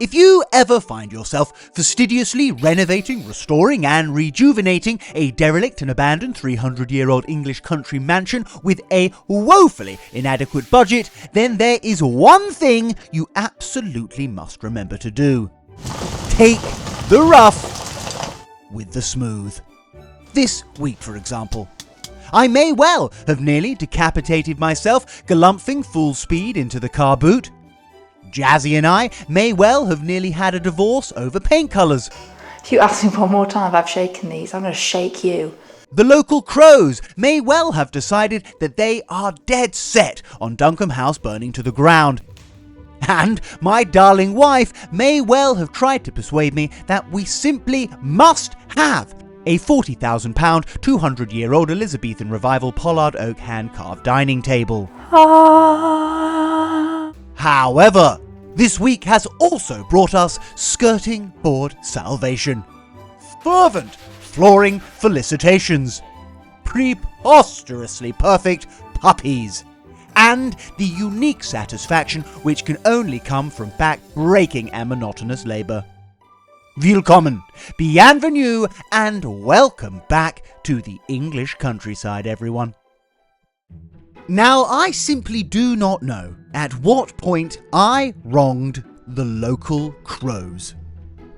If you ever find yourself fastidiously renovating, restoring and rejuvenating a derelict and abandoned 300-year-old English country mansion with a woefully inadequate budget, then there is one thing you absolutely must remember to do. Take the rough with the smooth. This week, for example, I may well have nearly decapitated myself galumphing full speed into the car boot. Jazzy and I may well have nearly had a divorce over paint colours. If you ask me one more time if I've shaken these, I'm going to shake you. The local crows may well have decided that they are dead set on Duncombe House burning to the ground. And my darling wife may well have tried to persuade me that we simply must have a £40,000 200-year-old Elizabethan revival pollard oak hand-carved dining table. However, this week has also brought us skirting board salvation, fervent flooring felicitations, preposterously perfect puppies, and the unique satisfaction which can only come from back-breaking and monotonous labour. Willkommen, bienvenue, and welcome back to the English countryside, everyone. Now, I simply do not know at what point I wronged the local crows.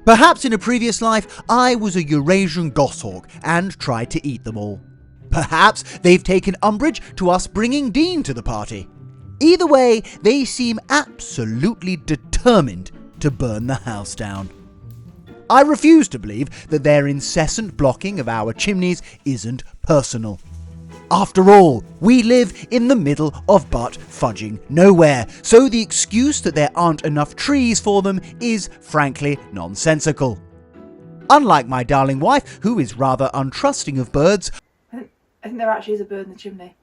Perhaps in a previous life I was a Eurasian goshawk and tried to eat them all. Perhaps they've taken umbrage to us bringing Dean to the party. Either way, they seem absolutely determined to burn the house down. I refuse to believe that their incessant blocking of our chimneys isn't personal. After all, we live in the middle of butt fudging nowhere, so the excuse that there aren't enough trees for them is frankly nonsensical. Unlike my darling wife, who is rather untrusting of birds, I think there actually is a bird in the chimney.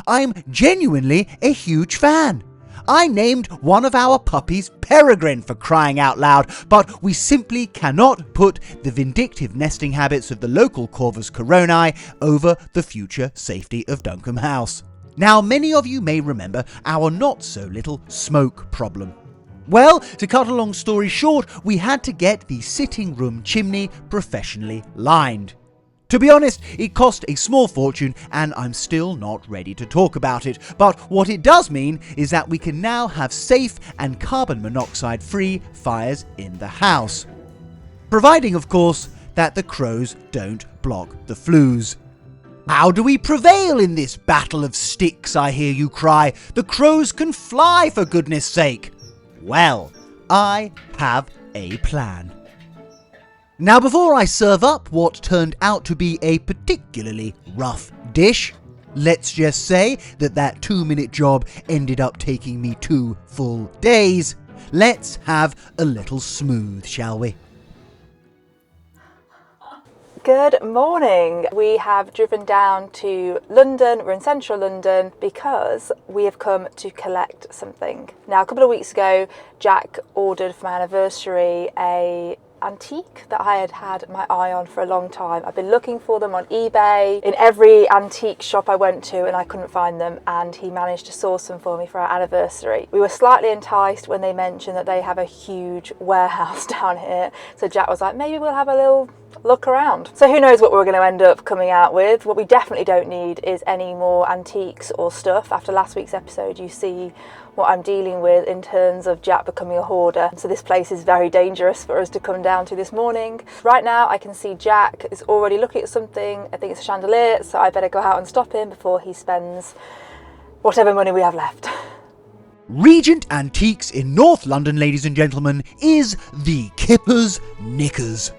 I'm genuinely a huge fan. I named one of our puppies Peregrine, for crying out loud, but we simply cannot put the vindictive nesting habits of the local Corvus Coronae over the future safety of Duncombe House. Now, many of you may remember our not-so-little smoke problem. Well, to cut a long story short, we had to get the sitting room chimney professionally lined. To be honest, it cost a small fortune and I'm still not ready to talk about it, but what it does mean is that we can now have safe and carbon monoxide free fires in the house. Providing, of course, that the crows don't block the flues. How do we prevail in this battle of sticks, I hear you cry? The crows can fly, for goodness sake. Well, I have a plan. Now, before I serve up what turned out to be a particularly rough dish, let's just say that 2-minute job ended up taking me 2 full days. Let's have a little smooth, shall we? Good morning. We have driven down to London. We're in central London because we have come to collect something. Now, a couple of weeks ago, Jack ordered for my anniversary a antique that I had my eye on for a long time. I've been looking for them on eBay, in every antique shop I went to, and I couldn't find them, and he managed to source them for me for our anniversary. We were slightly enticed when they mentioned that they have a huge warehouse down here, so Jack was like, maybe we'll have a little look around. So who knows what we're going to end up coming out with. What we definitely don't need is any more antiques or stuff. After last week's episode, you see what I'm dealing with in terms of Jack becoming a hoarder. So this place is very dangerous for us to come down to this morning. Right now I can see Jack is already looking at something. I think it's a chandelier, so I better go out and stop him before he spends whatever money we have left. Regent Antiques in North London, ladies and gentlemen, is the Kipper's Knickers.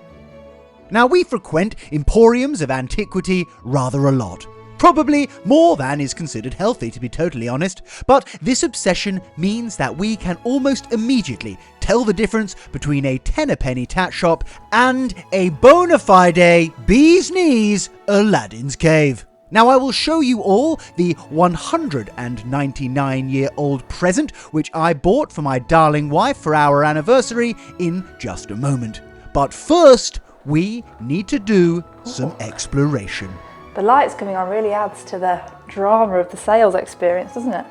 Now, we frequent emporiums of antiquity rather a lot. Probably more than is considered healthy, to be totally honest, but this obsession means that we can almost immediately tell the difference between a tenner-penny tat shop and a bona fide bee's knees Aladdin's cave. Now, I will show you all the 199-year-old present which I bought for my darling wife for our anniversary in just a moment. But first, we need to do some exploration. The lights coming on really adds to the drama of the sales experience, doesn't it?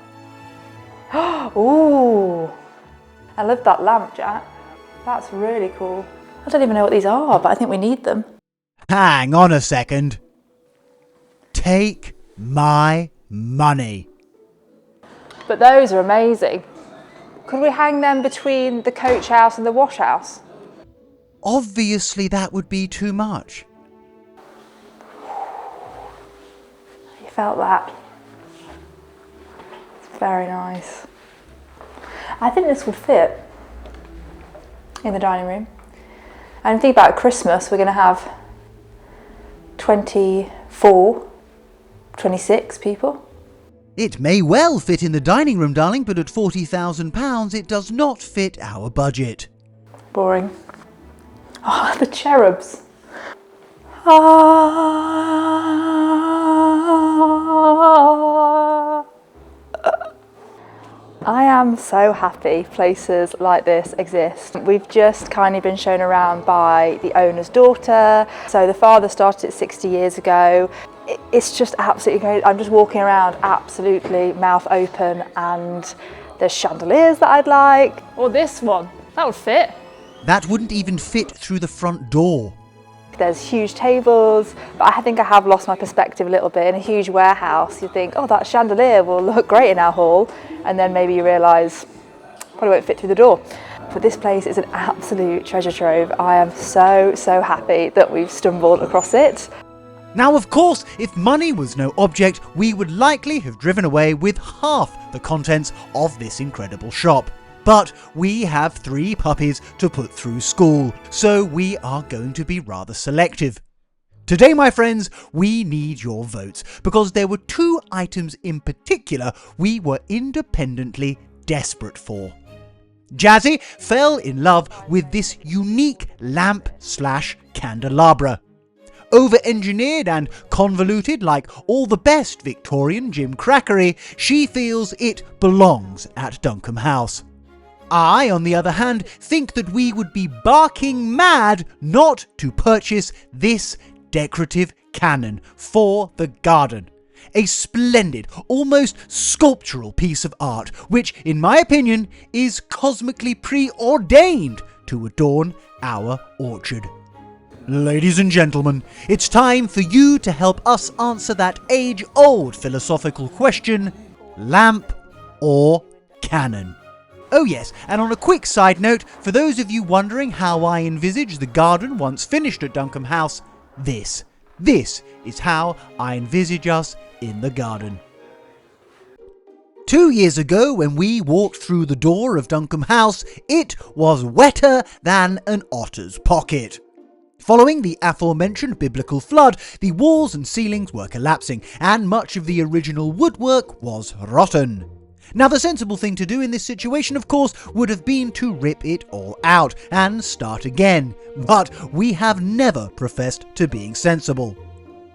Ooh, I love that lamp, Jack. That's really cool. I don't even know what these are, but I think we need them. Hang on a second. Take my money. But those are amazing. Could we hang them between the coach house and the wash house? Obviously that would be too much. You felt that? It's very nice. I think this would fit in the dining room. And think about Christmas, we're going to have 24, 26 people. It may well fit in the dining room, darling, but at £40,000 it does not fit our budget. Boring. Oh, the cherubs. I am so happy places like this exist. We've just kind of been shown around by the owner's daughter. So the father started it 60 years ago. It's just absolutely great. I'm just walking around absolutely mouth open, and there's chandeliers that I'd like. Or this one, that would fit. That wouldn't even fit through the front door. There's huge tables, but I think I have lost my perspective a little bit. In a huge warehouse, you think, oh, that chandelier will look great in our hall, and then maybe you realise probably won't fit through the door. But this place is an absolute treasure trove. I am so happy that we've stumbled across it. Now, of course, if money was no object, we would likely have driven away with half the contents of this incredible shop. But we have 3 puppies to put through school, so we are going to be rather selective. Today, my friends, we need your votes, because there were 2 items in particular we were independently desperate for. Jazzy fell in love with this unique lamp/candelabra. Over-engineered and convoluted like all the best Victorian gimcrackery, she feels it belongs at Duncombe House. I, on the other hand, think that we would be barking mad not to purchase this decorative cannon for the garden. A splendid, almost sculptural piece of art, which, in my opinion, is cosmically preordained to adorn our orchard. Ladies and gentlemen, it's time for you to help us answer that age-old philosophical question: lamp or cannon? Oh yes, and on a quick side note, for those of you wondering how I envisage the garden once finished at Duncombe House, this is how I envisage us in the garden. 2 years ago, when we walked through the door of Duncombe House, it was wetter than an otter's pocket. Following the aforementioned biblical flood, the walls and ceilings were collapsing, and much of the original woodwork was rotten. Now, the sensible thing to do in this situation, of course, would have been to rip it all out and start again, but we have never professed to being sensible.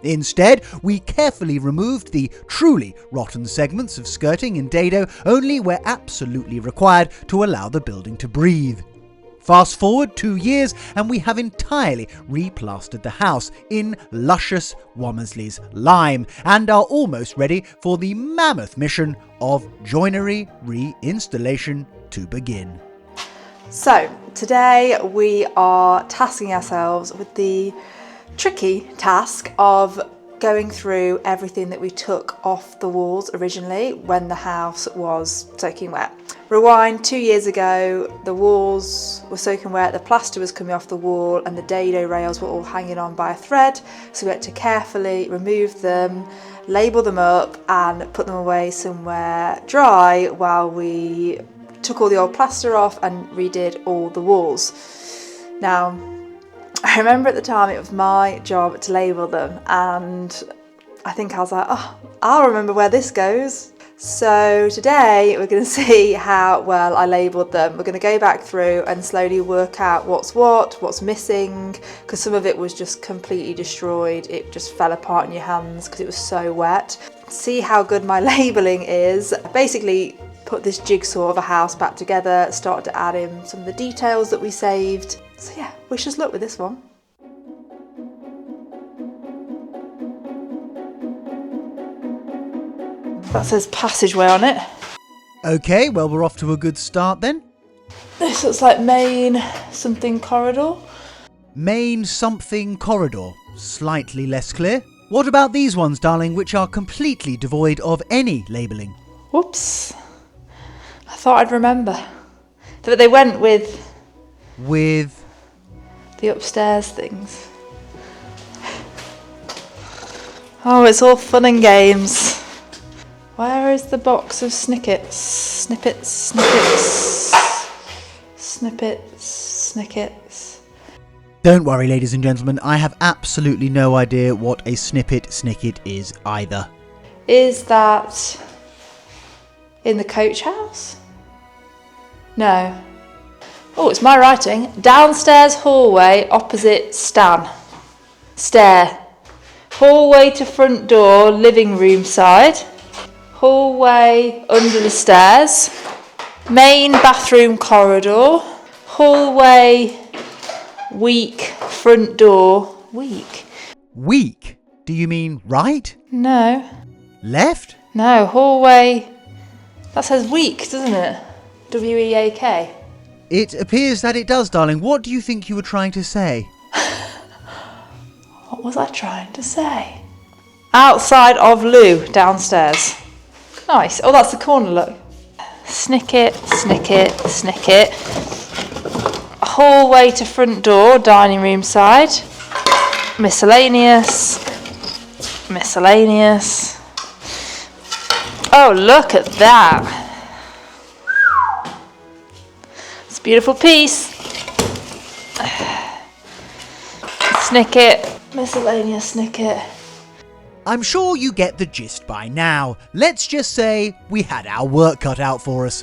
Instead, we carefully removed the truly rotten segments of skirting and dado only where absolutely required to allow the building to breathe. Fast forward 2 years and we have entirely replastered the house in luscious Womersley's lime and are almost ready for the mammoth mission of joinery reinstallation to begin. So today we are tasking ourselves with the tricky task of going through everything that we took off the walls originally when the house was soaking wet. Rewind 2 years ago, the walls were soaking wet, the plaster was coming off the wall and the dado rails were all hanging on by a thread, so we had to carefully remove them, label them up and put them away somewhere dry while we took all the old plaster off and redid all the walls. Now, I remember at the time it was my job to label them, and I think I was like, oh, I'll remember where this goes. So today we're going to see how well I labelled them. We're going to go back through and slowly work out what's missing, because some of it was just completely destroyed. It just fell apart in your hands because it was so wet. See how good my labelling is. Basically put this jigsaw of a house back together, started to add in some of the details that we saved. So yeah, wish us luck with this one. That says passageway on it. Okay, well, we're off to a good start then. This looks like main something corridor. Main something corridor. Slightly less clear. What about these ones, darling, which are completely devoid of any labelling? Whoops. I thought I'd remember. But they went with... With... the upstairs things. Oh, it's all fun and games. Where is the box of snippets? Snippets. Don't worry, ladies and gentlemen, I have absolutely no idea what a snicket is either. Is that in the coach house? No. Oh, it's my writing. Downstairs hallway opposite Stan. Stair. Hallway to front door, living room side. Hallway under the stairs. Main bathroom corridor. Hallway, weak, front door, weak. Weak? Do you mean right? No. Left? No, hallway. That says weak, doesn't it? W-E-A-K. It appears that it does, darling. What do you think you were trying to say? What was I trying to say? Outside of loo, downstairs. Nice. Oh, that's the corner, look. Snicket. Hallway to front door, dining room side. Miscellaneous. Oh, look at that. It's a beautiful piece. Snicket. Miscellaneous snicket. I'm sure you get the gist by now. Let's just say we had our work cut out for us.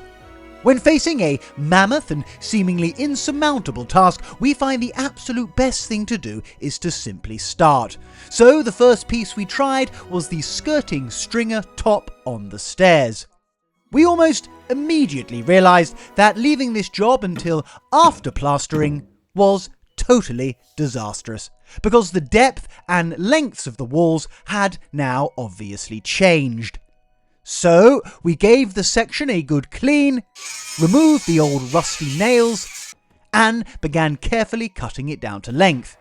When facing a mammoth and seemingly insurmountable task, we find the absolute best thing to do is to simply start. So the first piece we tried was the skirting stringer top on the stairs. We almost immediately realised that leaving this job until after plastering was totally disastrous, because the depth and lengths of the walls had now obviously changed. So we gave the section a good clean, removed the old rusty nails, and began carefully cutting it down to length.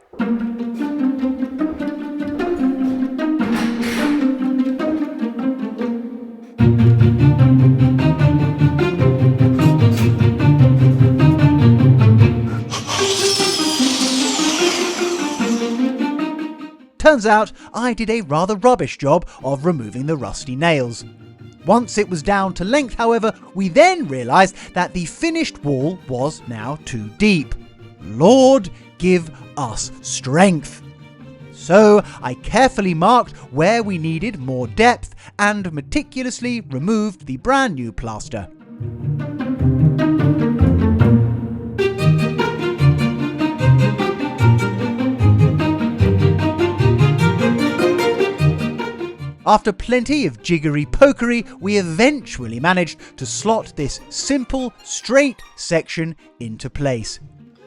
Turns out I did a rather rubbish job of removing the rusty nails. Once it was down to length, however, we then realised that the finished wall was now too deep. Lord, give us strength! So I carefully marked where we needed more depth and meticulously removed the brand new plaster. After plenty of jiggery-pokery, we eventually managed to slot this simple, straight section into place.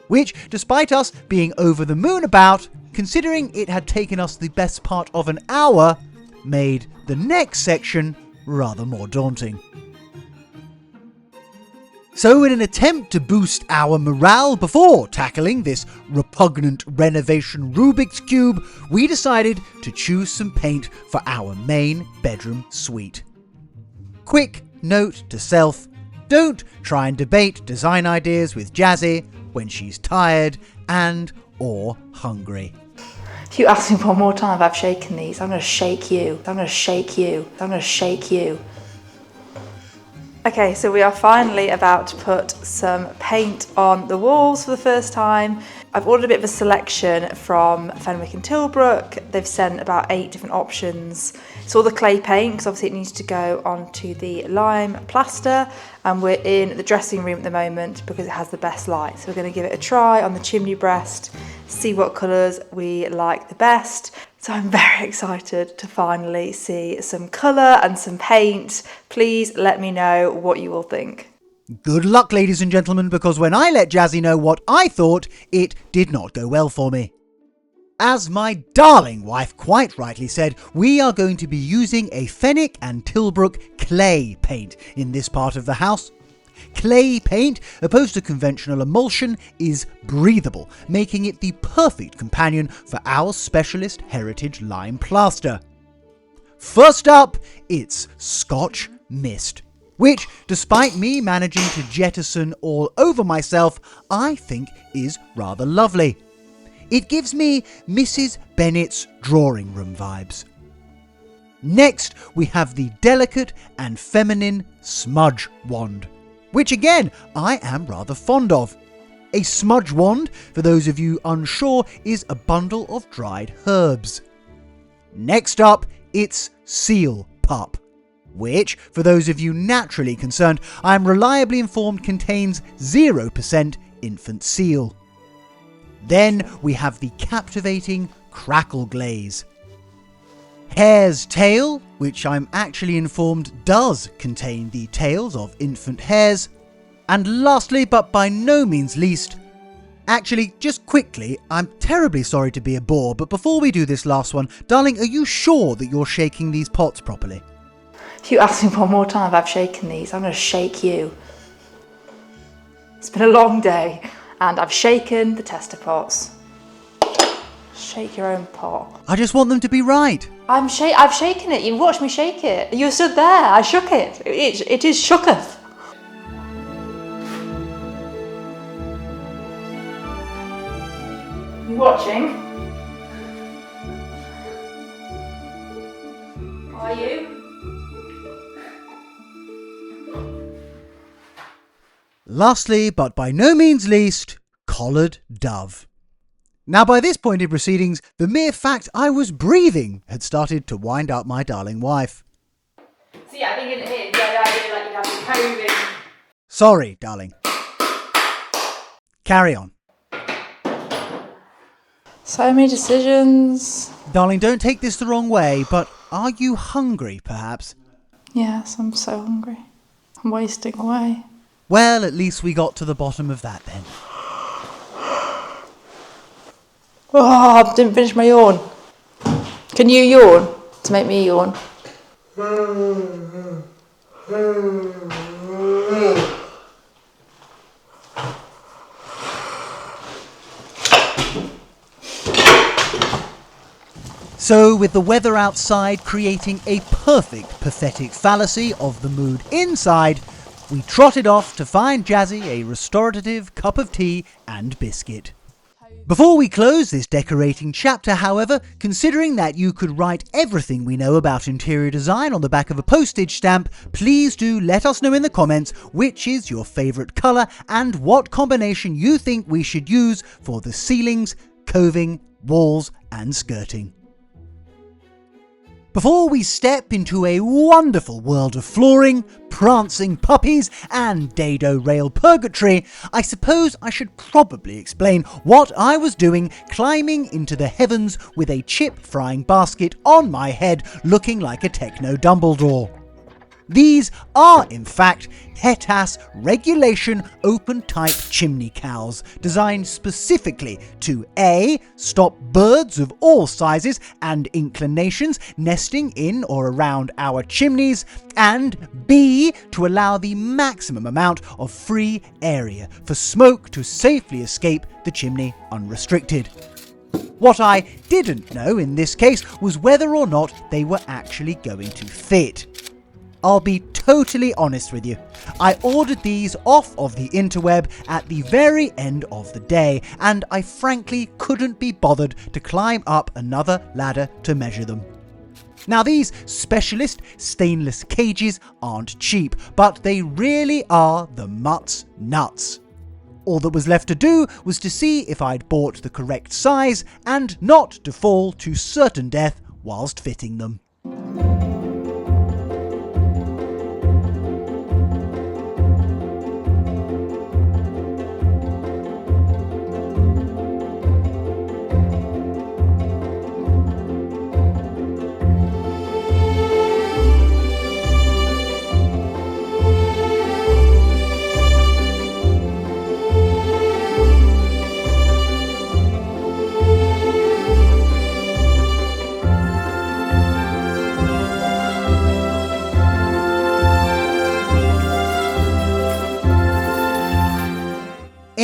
Which, despite us being over the moon about, considering it had taken us the best part of an hour, made the next section rather more daunting. So in an attempt to boost our morale before tackling this repugnant renovation Rubik's Cube, we decided to choose some paint for our main bedroom suite. Quick note to self, don't try and debate design ideas with Jazzy when she's tired and or hungry. If you ask me one more time if I've shaken these, I'm going to shake you. Okay, so we are finally about to put some paint on the walls for the first time. I've ordered a bit of a selection from Fenwick and Tilbrook. They've sent about 8 different options. It's all the clay paint because obviously it needs to go onto the lime plaster, and we're in the dressing room at the moment because it has the best light. So we're going to give it a try on the chimney breast, see what colours we like the best. So I'm very excited to finally see some colour and some paint. Please let me know what you all think. Good luck, ladies and gentlemen, because when I let Jazzy know what I thought, it did not go well for me. As my darling wife quite rightly said, we are going to be using a Fenwick and Tilbrook clay paint in this part of the house. Clay paint, opposed to conventional emulsion, is breathable, making it the perfect companion for our specialist heritage lime plaster. First up, it's Scotch Mist, which, despite me managing to jettison all over myself, I think is rather lovely. It gives me Mrs. Bennet's drawing room vibes. Next, we have the delicate and feminine Smudge Wand, which again, I am rather fond of. A smudge wand, for those of you unsure, is a bundle of dried herbs. Next up, it's Seal Pup, which, for those of you naturally concerned, I am reliably informed contains 0% infant seal. Then we have the captivating Crackle Glaze. Hare's Tail, which I'm actually informed does contain the tails of infant hares. And lastly, but by no means least, actually, just quickly, I'm terribly sorry to be a bore, but before we do this last one, darling, are you sure that you're shaking these pots properly? If you ask me one more time if I've shaken these, I'm going to shake you. It's been a long day, and I've shaken the tester pots. Shake your own pot. I just want them to be right. I've shaken it. You watched me shake it. You stood there. I shook it. It is shooketh. You watching? Are you? Lastly, but by no means least, Collared Dove. Now by this point in proceedings, the mere fact I was breathing had started to wind up my darling wife. So yeah, I think in here, the idea like you have the coving. Sorry, darling. Carry on. So many decisions. Darling, don't take this the wrong way, but are you hungry, perhaps? Yes, I'm so hungry. I'm wasting away. Well, at least we got to the bottom of that then. Oh, I didn't finish my yawn. Can you yawn to make me yawn? So, with the weather outside creating a perfect pathetic fallacy of the mood inside, we trotted off to find Jazzy a restorative cup of tea and biscuit. Before we close this decorating chapter, however, considering that you could write everything we know about interior design on the back of a postage stamp, please do let us know in the comments which is your favourite colour and what combination you think we should use for the ceilings, coving, walls and skirting. Before we step into a wonderful world of flooring, prancing puppies and dado rail purgatory, I suppose I should probably explain what I was doing climbing into the heavens with a chip frying basket on my head looking like a techno Dumbledore. These are, in fact, HETAS regulation open-type chimney cowls, designed specifically to A. Stop birds of all sizes and inclinations nesting in or around our chimneys, and B. To allow the maximum amount of free area for smoke to safely escape the chimney unrestricted. What I didn't know in this case was whether or not they were actually going to fit. I'll be totally honest with you. I ordered these off of the interweb at the very end of the day, and I frankly couldn't be bothered to climb up another ladder to measure them. Now, these specialist stainless cages aren't cheap, but they really are the mutt's nuts. All that was left to do was to see if I'd bought the correct size and not to fall to certain death whilst fitting them.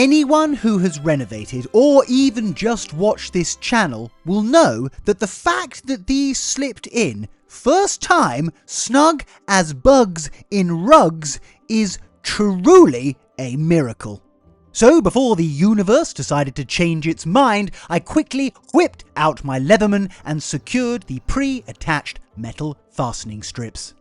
Anyone who has renovated or even just watched this channel will know that the fact that these slipped in first time snug as bugs in rugs is truly a miracle. So before the universe decided to change its mind, I quickly whipped out my Leatherman and secured the pre-attached metal fastening strips.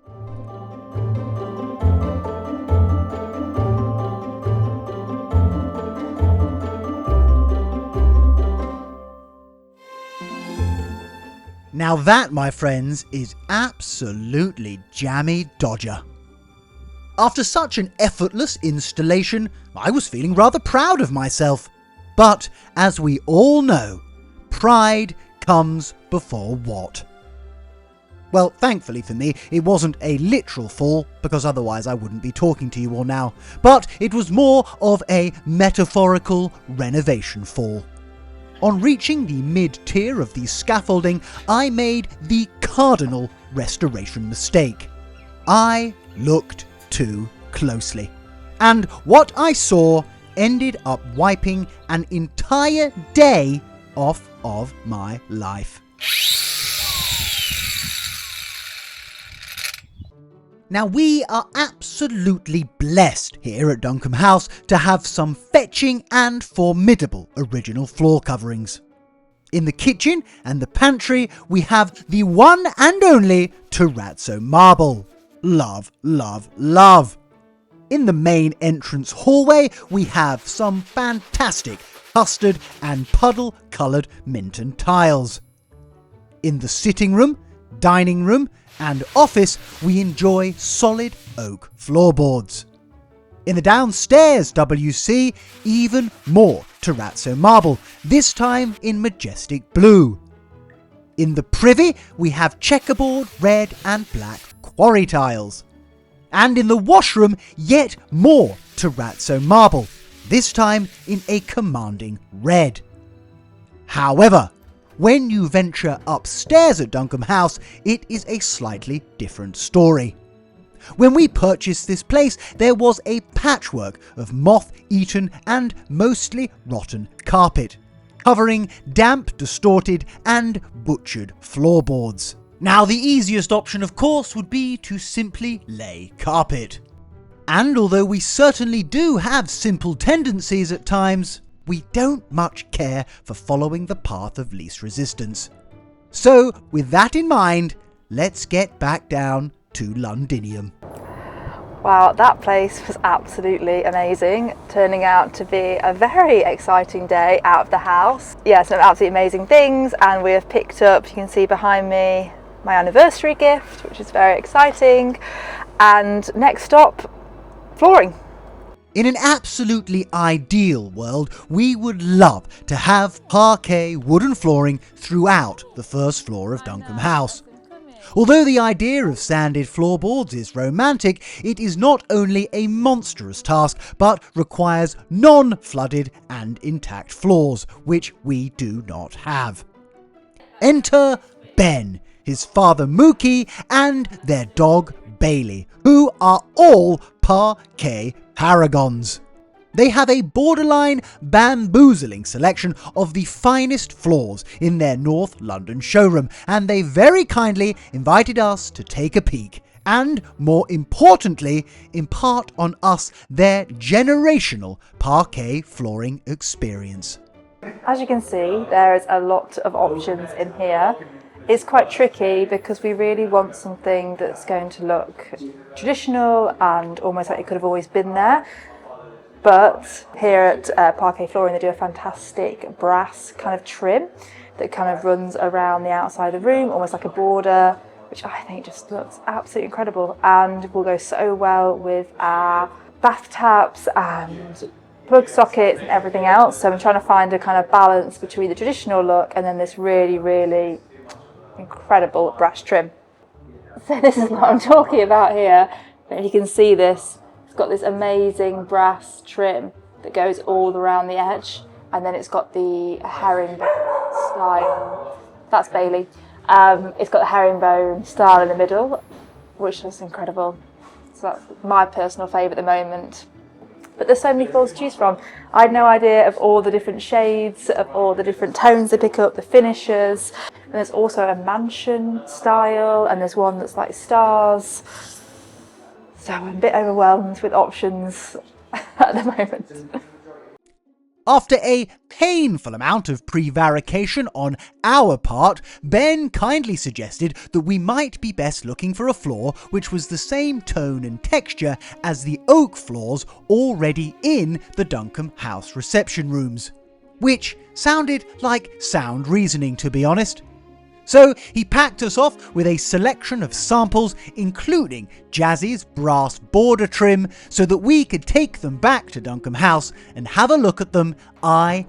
Now that, my friends, is absolutely jammy dodger. After such an effortless installation, I was feeling rather proud of myself. But, as we all know, pride comes before what? Well, thankfully for me, it wasn't a literal fall, because otherwise I wouldn't be talking to you all now. But it was more of a metaphorical renovation fall. On reaching the mid-tier of the scaffolding, I made the cardinal restoration mistake. I looked too closely. And what I saw ended up wiping an entire day off of my life. Now, we are absolutely blessed here at Duncombe House to have some fetching and formidable original floor coverings. In the kitchen and the pantry, we have the one and only terrazzo marble. Love, love, love. In the main entrance hallway, we have some fantastic custard and puddle-coloured Minton tiles. In the sitting room, dining room, and office, we enjoy solid oak floorboards. In the downstairs WC, even more terrazzo marble, this time in majestic blue. In the privy, we have checkerboard red and black quarry tiles. And in the washroom, yet more terrazzo marble, this time in a commanding red. However, when you venture upstairs at Duncombe House, it is a slightly different story. When we purchased this place, there was a patchwork of moth-eaten and mostly rotten carpet, covering damp, distorted and butchered floorboards. Now, the easiest option, of course, would be to simply lay carpet. And although we certainly do have simple tendencies at times, we don't much care for following the path of least resistance. So, with that in mind, let's get back down to Londinium. Wow, that place was absolutely amazing, turning out to be a very exciting day out of the house. Yeah, some absolutely amazing things, and we have picked up, you can see behind me, my anniversary gift, which is very exciting. And next stop, flooring. In an absolutely ideal world, we would love to have parquet wooden flooring throughout the first floor of Duncombe House. Although the idea of sanded floorboards is romantic, it is not only a monstrous task, but requires non-flooded and intact floors, which we do not have. Enter Ben, his father Mookie, and their dog Bailey, who are all parquet paragons. They have a borderline bamboozling selection of the finest floors in their North London showroom, and they very kindly invited us to take a peek and, more importantly, impart on us their generational parquet flooring experience. As you can see, there is a lot of options in here. It's quite tricky because we really want something that's going to look traditional and almost like it could have always been there. But here at Parquet Flooring, they do a fantastic brass kind of trim that kind of runs around the outside of the room, almost like a border, which I think just looks absolutely incredible and will go so well with our bath taps and plug sockets and everything else. So I'm trying to find a kind of balance between the traditional look and then this really, really incredible brass trim. So this is what I'm talking about here. And you can see this. It's got this amazing brass trim that goes all around the edge, and then it's got the herringbone style. That's Bailey. It's got the herringbone style in the middle, which is incredible. So that's my personal favourite at the moment. But there's so many floors to choose from. I had no idea of all the different shades, of all the different tones they pick up, the finishes. And there's also a mansion style, and there's one that's like stars. So I'm a bit overwhelmed with options at the moment. After a painful amount of prevarication on our part, Ben kindly suggested that we might be best looking for a floor which was the same tone and texture as the oak floors already in the Duncombe house reception rooms. Which sounded like sound reasoning, to be honest. So he packed us off with a selection of samples, including Jazzy's brass border trim, so that we could take them back to Duncombe House and have a look at them IRL.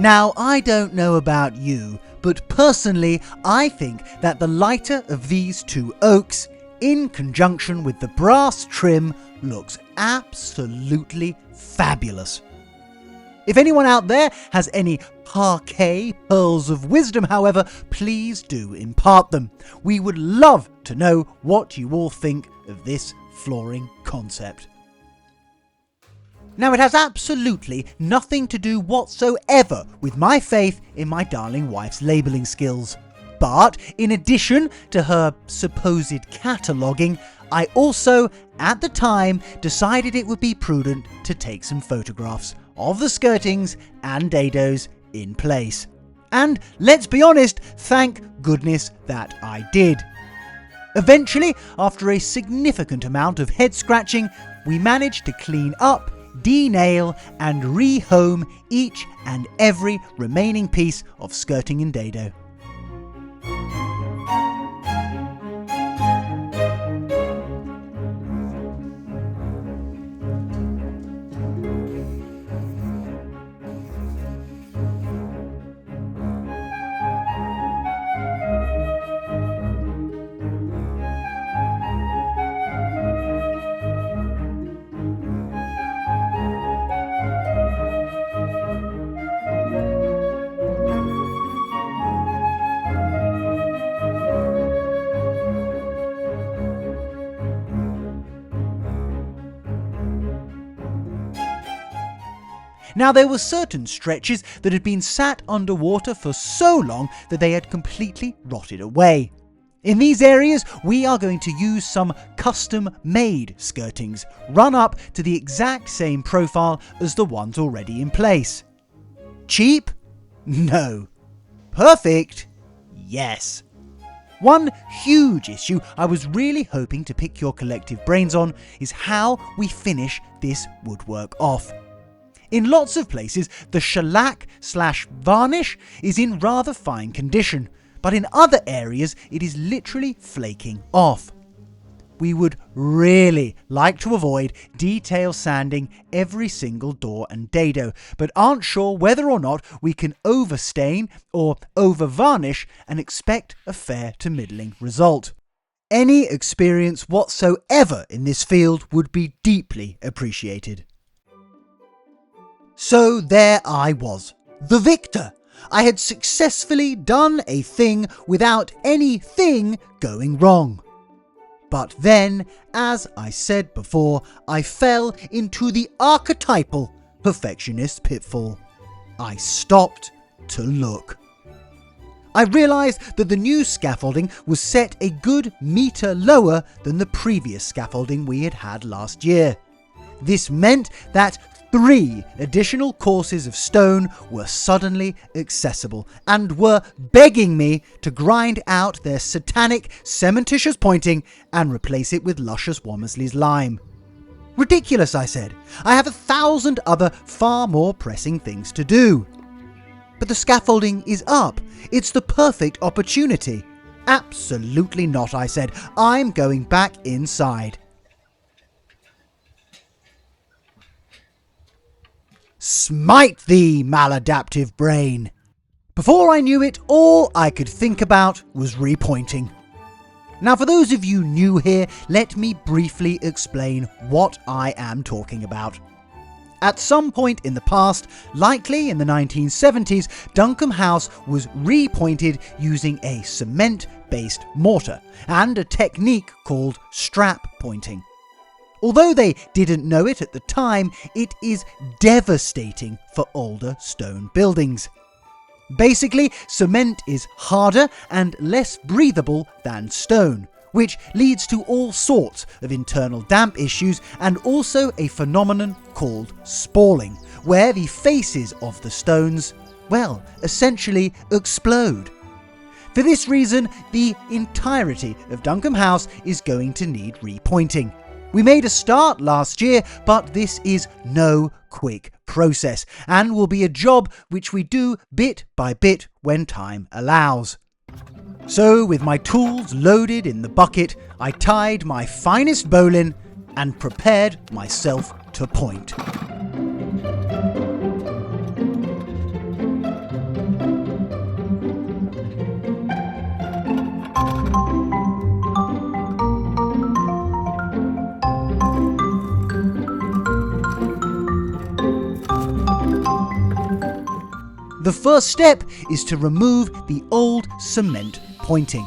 Now, I don't know about you, but personally I think that the lighter of these two oaks, in conjunction with the brass trim, looks absolutely fabulous. If anyone out there has any Parquet pearls of wisdom, however, please do impart them. We would love to know what you all think of this flooring concept. Now, it has absolutely nothing to do whatsoever with my faith in my darling wife's labelling skills. But in addition to her supposed cataloguing, I also, at the time, decided it would be prudent to take some photographs of the skirtings and dados in place. And let's be honest, thank goodness that I did. Eventually, after a significant amount of head scratching, we managed to clean up, de-nail and rehome each and every remaining piece of skirting and dado. Now, there were certain stretches that had been sat underwater for so long that they had completely rotted away. In these areas, we are going to use some custom-made skirtings, run up to the exact same profile as the ones already in place. Cheap? No. Perfect? Yes. One huge issue I was really hoping to pick your collective brains on is how we finish this woodwork off. In lots of places, the shellac/varnish is in rather fine condition, but in other areas it is literally flaking off. We would really like to avoid detail sanding every single door and dado, but aren't sure whether or not we can overstain or over-varnish and expect a fair to middling result. Any experience whatsoever in this field would be deeply appreciated. So there I was, the victor. I had successfully done a thing without anything going wrong. But then, as I said before, I fell into the archetypal perfectionist pitfall. I stopped to look. I realised that the new scaffolding was set a good metre lower than the previous scaffolding we had had last year. This meant that 3 additional courses of stone were suddenly accessible and were begging me to grind out their satanic cementitious pointing and replace it with luscious Womersley's lime. Ridiculous, I said. I have 1,000 other far more pressing things to do. But the scaffolding is up. It's the perfect opportunity. Absolutely not, I said. I'm going back inside. Smite thee, maladaptive brain! Before I knew it, all I could think about was repointing. Now, for those of you new here, let me briefly explain what I am talking about. At some point in the past, likely in the 1970s, Duncombe House was repointed using a cement-based mortar and a technique called strap pointing. Although they didn't know it at the time, it is devastating for older stone buildings. Basically, cement is harder and less breathable than stone, which leads to all sorts of internal damp issues and also a phenomenon called spalling, where the faces of the stones, well, essentially explode. For this reason, the entirety of Duncombe House is going to need repointing. We made a start last year, but this is no quick process and will be a job which we do bit by bit when time allows. So, with my tools loaded in the bucket, I tied my finest bowline and prepared myself to point. The first step is to remove the old cement pointing,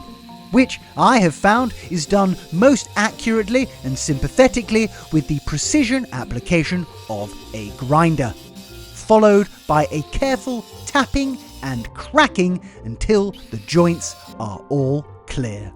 which I have found is done most accurately and sympathetically with the precision application of a grinder, followed by a careful tapping and cracking until the joints are all clear.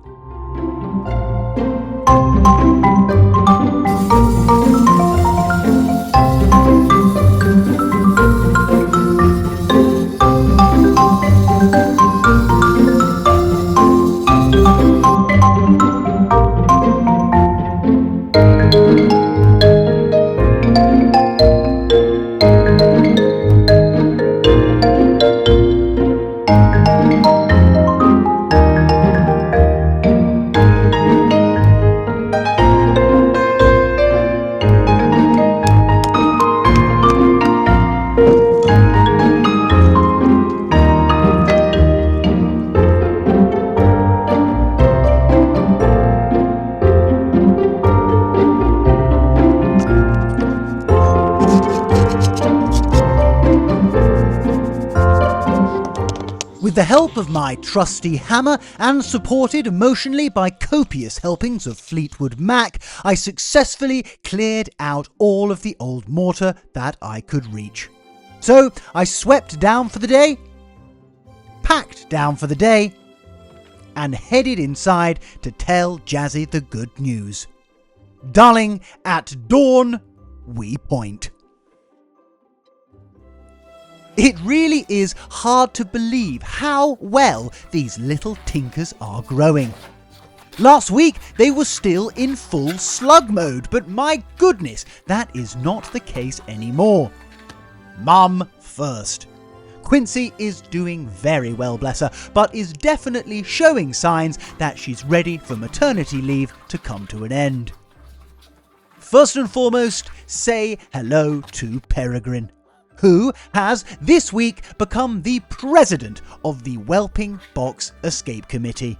With the help of my trusty hammer and supported emotionally by copious helpings of Fleetwood Mac, I successfully cleared out all of the old mortar that I could reach. So I swept down for the day, packed down for the day, and headed inside to tell Jazzy the good news. Darling, at dawn we point. It really is hard to believe how well these little tinkers are growing. Last week they were still in full slug mode, but my goodness, that is not the case anymore. Mum first. Quincy is doing very well, bless her, but is definitely showing signs that she's ready for maternity leave to come to an end. First and foremost, say hello to Peregrine, who has this week become the president of the Whelping Box Escape Committee.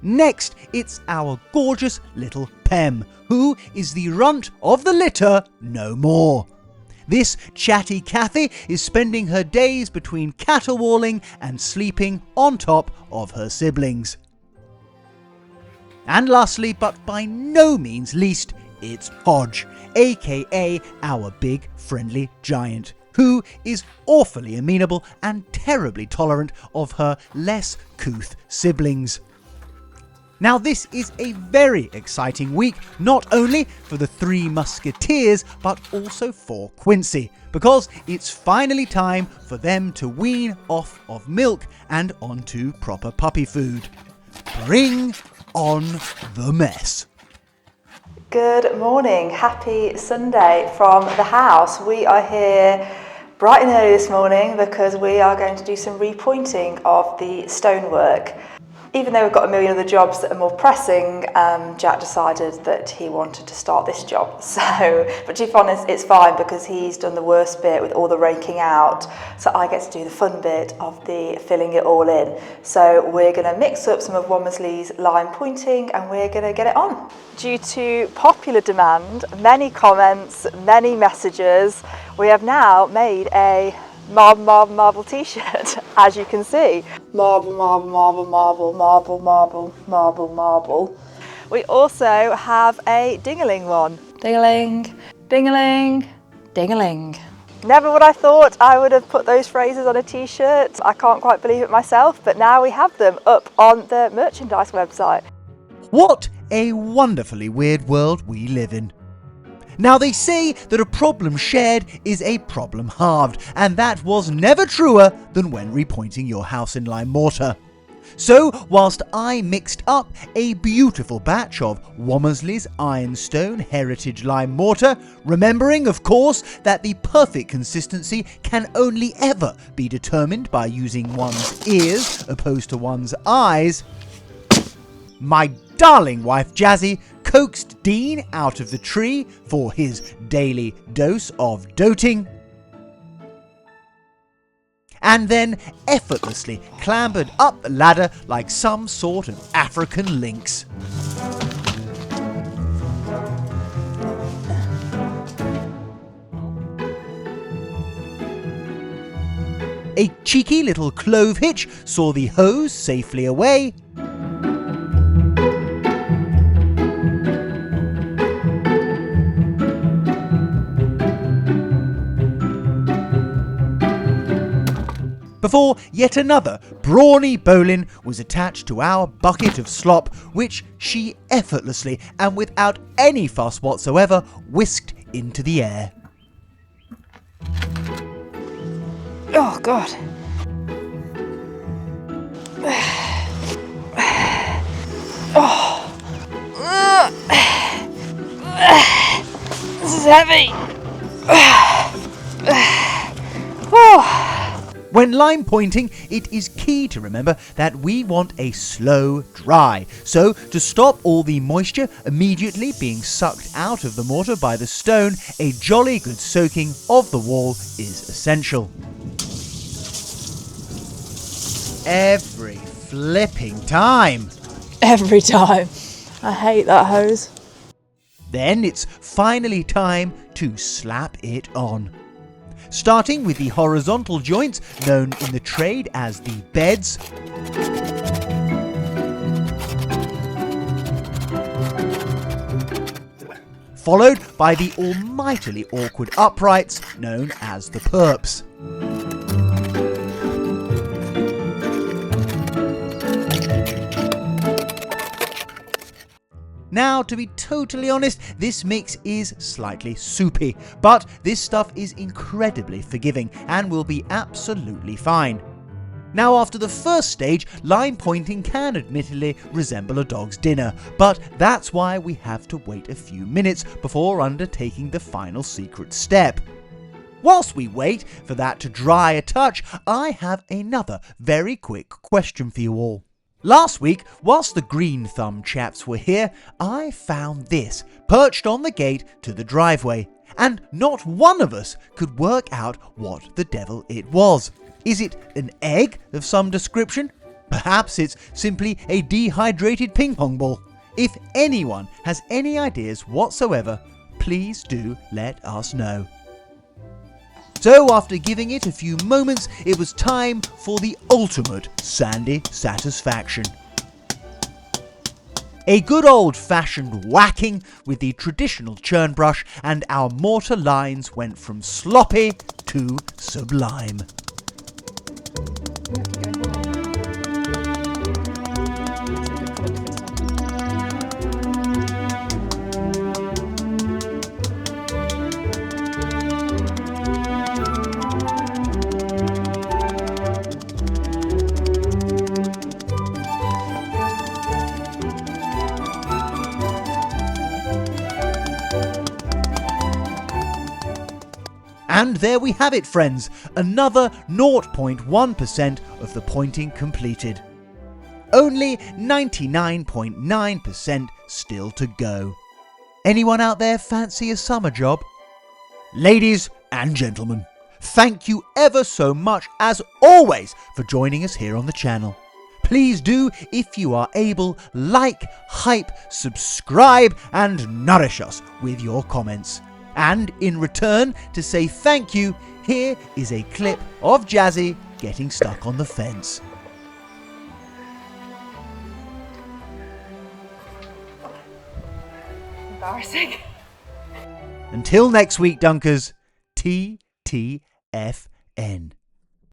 Next, it's our gorgeous little Pem, who is the runt of the litter no more. This chatty Cathy is spending her days between caterwauling and sleeping on top of her siblings. And lastly, but by no means least, it's Podge, aka our big friendly giant, who is awfully amenable and terribly tolerant of her less couth siblings. Now this is a very exciting week, not only for the Three Musketeers, but also for Quincy, because it's finally time for them to wean off of milk and onto proper puppy food. Bring on the mess. Good morning, happy Sunday from the house. We are here bright and early this morning because we are going to do some repointing of the stonework. Even though we've got a million other jobs that are more pressing, Jack decided that he wanted to start this job. So, but to be honest, it's fine because he's done the worst bit with all the raking out. So I get to do the fun bit of the filling it all in. So we're going to mix up some of Womersley's line pointing and we're going to get it on. Due to popular demand, many comments, many messages, we have now made a marble t-shirt, as you can see. Marble, marble, marble, marble, marble, marble, marble, marble. We also have a ding-a-ling one. Ding-a-ling, ding-a-ling, ding-a-ling. Never would I thought I would have put those phrases on a t-shirt. I can't quite believe it myself, but now we have them up on the merchandise website. What a wonderfully weird world we live in. Now they say that a problem shared is a problem halved, and that was never truer than when repointing your house in lime mortar. So whilst I mixed up a beautiful batch of Womersley's Ironstone Heritage Lime Mortar, remembering of course that the perfect consistency can only ever be determined by using one's ears opposed to one's eyes, my darling wife Jazzy coaxed Dean out of the tree for his daily dose of doting, and then effortlessly clambered up the ladder like some sort of African lynx. A cheeky little clove hitch saw the hose safely away, before yet another brawny bowline was attached to our bucket of slop, which she effortlessly and without any fuss whatsoever whisked into the air. Oh God. Oh. This is heavy. Oh. When lime pointing, it is key to remember that we want a slow dry. So, to stop all the moisture immediately being sucked out of the mortar by the stone, a jolly good soaking of the wall is essential. Every flipping time. Every time. I hate that hose. Then it's finally time to slap it on. Starting with the horizontal joints known in the trade as the beds, followed by the almightily awkward uprights known as the perps. Now, to be totally honest, this mix is slightly soupy, but this stuff is incredibly forgiving and will be absolutely fine. Now, after the first stage, lime pointing can admittedly resemble a dog's dinner, but that's why we have to wait a few minutes before undertaking the final secret step. Whilst we wait for that to dry a touch, I have another very quick question for you all. Last week, whilst the green thumb chaps were here, I found this perched on the gate to the driveway, and not one of us could work out what the devil it was. Is it an egg of some description? Perhaps it's simply a dehydrated ping pong ball. If anyone has any ideas whatsoever, please do let us know. So after giving it a few moments, it was time for the ultimate sandy satisfaction. A good old-fashioned whacking with the traditional churn brush, and our mortar lines went from sloppy to sublime. And there we have it, friends, another 0.1% of the pointing completed. Only 99.9% still to go. Anyone out there fancy a summer job? Ladies and gentlemen, thank you ever so much as always for joining us here on the channel. Please do, if you are able, like, hype, subscribe and nourish us with your comments. And in return, to say thank you, here is a clip of Jazzy getting stuck on the fence. Embarrassing. Until next week, Dunkers, TTFN.